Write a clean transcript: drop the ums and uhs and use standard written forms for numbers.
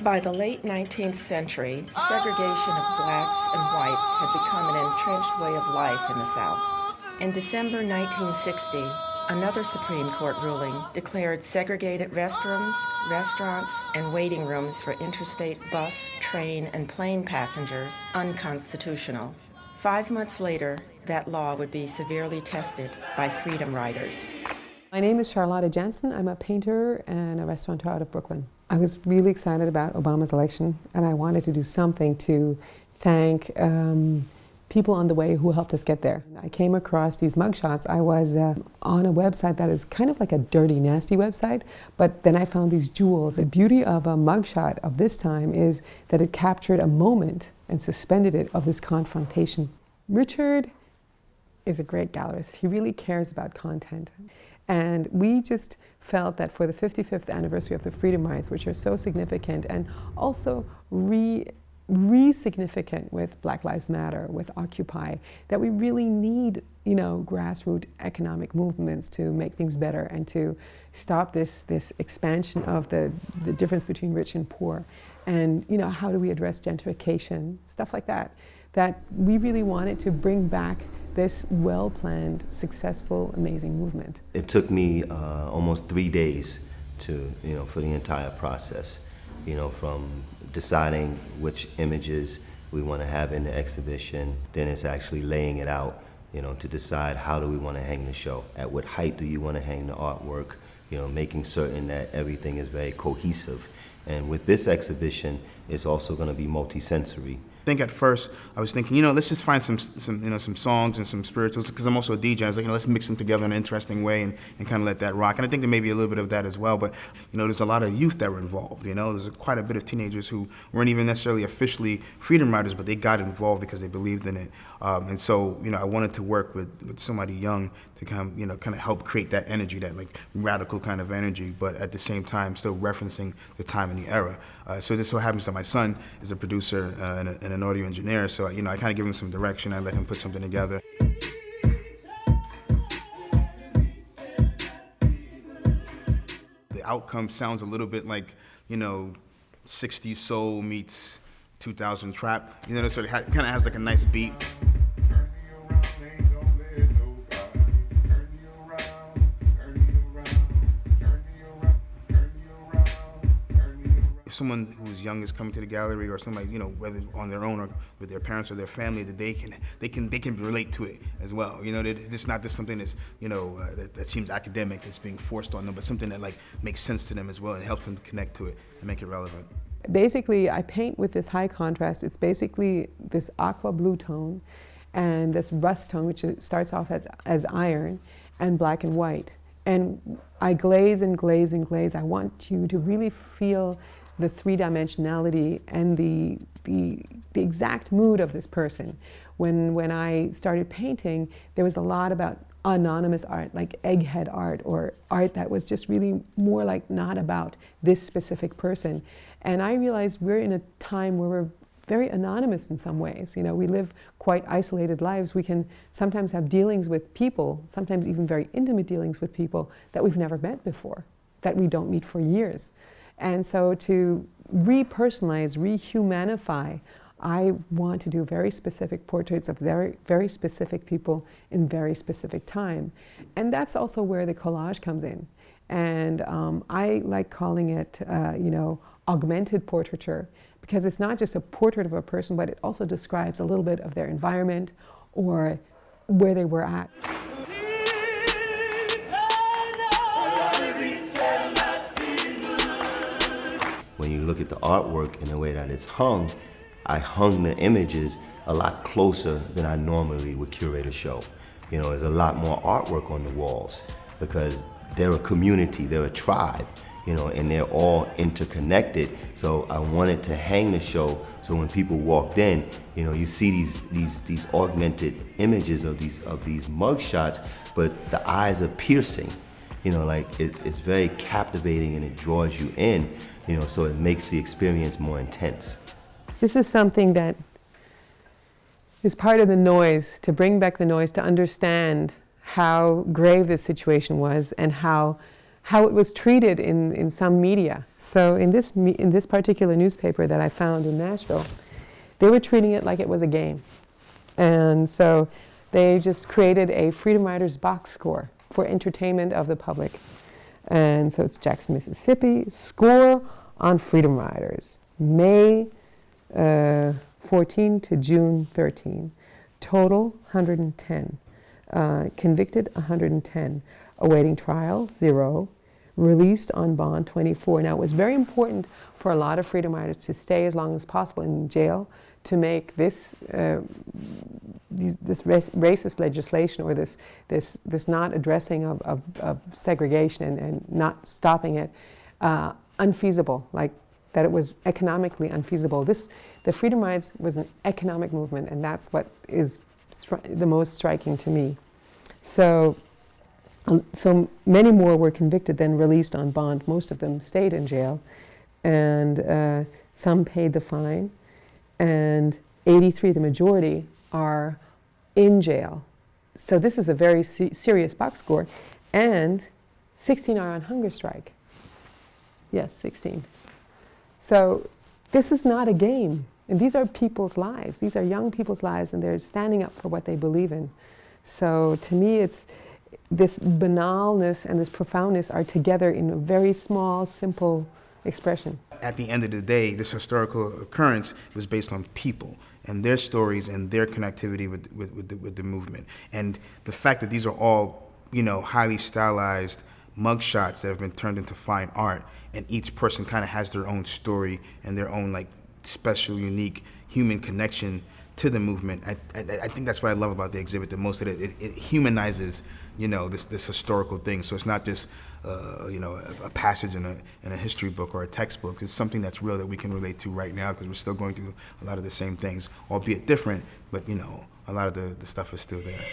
By the late 19th century, segregation of blacks and whites had become an entrenched way of life in the South. In December 1960, another Supreme Court ruling declared segregated restrooms, restaurants, and waiting rooms for interstate bus, train, and plane passengers unconstitutional. 5 months later, that law would be severely tested by freedom riders. My name is Charlotta Janssen. I'm a painter and a restaurateur out of Brooklyn. I was really excited about Obama's election, and I wanted to do something to thank people on the way who helped us get there. I came across these mugshots. I was on a website that is kind of like a dirty, nasty website, but then I found these jewels. The beauty of a mugshot of this time is that it captured a moment and suspended it of this confrontation. Richard is a great gallerist. He really cares about content. And we just felt that for the 55th anniversary of the Freedom Rides, which are so significant and also re-significant with Black Lives Matter, with Occupy, that we really need, grassroots economic movements to make things better and to stop this expansion of the difference between rich and poor. And, how do we address gentrification, stuff like that, that we really wanted to bring back this well-planned, successful, amazing movement. It took me almost 3 days for the entire process, from deciding which images we want to have in the exhibition, then it's actually laying it out, to decide how do we want to hang the show, at what height do you want to hang the artwork, making certain that everything is very cohesive. And with this exhibition, it's also going to be multi-sensory. I think at first I was thinking, let's just find some songs and some spirituals, because I'm also a DJ. I was like, let's mix them together in an interesting way and kind of let that rock. And I think there may be a little bit of that as well. But there's a lot of youth that were involved. There's quite a bit of teenagers who weren't even necessarily officially freedom riders, but they got involved because they believed in it. And so I wanted to work with somebody young to kind of help create that energy, that like radical kind of energy, but at the same time still referencing the time and the era. So this so happens that my son is a producer and an audio engineer, so I kind of give him some direction. I let him put something together. The outcome sounds a little bit like 60s soul meets 2000 trap. So it kind of has like a nice beat. Someone who's young is coming to the gallery, or somebody, whether on their own or with their parents or their family, that they can relate to it as well. It's not just something that's that seems academic, that's being forced on them, but something that like makes sense to them as well and helps them connect to it and make it relevant. Basically, I paint with this high contrast. It's basically this aqua blue tone and this rust tone, which starts off as iron, and black and white. And I glaze and glaze and glaze. I want you to really feel the three-dimensionality and the exact mood of this person. When I started painting, there was a lot about anonymous art, like egghead art, or art that was just really more like not about this specific person. And I realized we're in a time where we're very anonymous in some ways. We live quite isolated lives. We can sometimes have dealings with people, sometimes even very intimate dealings with people that we've never met before, that we don't meet for years. And so to repersonalize, rehumanify, I want to do very specific portraits of very, very specific people in very specific time. And that's also where the collage comes in. And I like calling it, augmented portraiture, because it's not just a portrait of a person, but it also describes a little bit of their environment or where they were at. When you look at the artwork and the way that it's hung, I hung the images a lot closer than I normally would curate a show. There's a lot more artwork on the walls because they're a community, they're a tribe, and they're all interconnected. So I wanted to hang the show so when people walked in, you see these augmented images of these mug shots, but the eyes are piercing. It's very captivating and it draws you in. So it makes the experience more intense. This is something that is part of the noise, to bring back the noise, to understand how grave this situation was and how how it was treated in some media. So in this particular newspaper that I found in Nashville, they were treating it like it was a game. And so they just created a Freedom Riders box score for entertainment of the public. And so it's Jackson, Mississippi, score on Freedom Riders, May 14 to June 13. Total 110. Convicted 110. Awaiting trial 0. Released on bond 24. Now it was very important for a lot of Freedom Riders to stay as long as possible in jail to make this racist legislation, or this not addressing of segregation and not stopping it unfeasible, like that it was economically unfeasible. The Freedom Rides was an economic movement, and that's what is the most striking to me. So many more were convicted than released on bond. Most of them stayed in jail, and some paid the fine, and 83, the majority, are in jail. So this is a very serious box score, and 16 are on hunger strike. Yes, 16. So this is not a game, and these are people's lives. These are young people's lives, and they're standing up for what they believe in. So to me, it's this banalness and this profoundness are together in a very small, simple expression. At the end of the day, this historical occurrence was based on people and their stories and their connectivity with the movement. And the fact that these are all, highly stylized mugshots that have been turned into fine art, and each person kind of has their own story and their own special, unique human connection to the movement. I think that's what I love about the exhibit the most. That it humanizes, this historical thing. So it's not just a passage in a history book or a textbook. It's something that's real that we can relate to right now, because we're still going through a lot of the same things, albeit different. But a lot of the stuff is still there.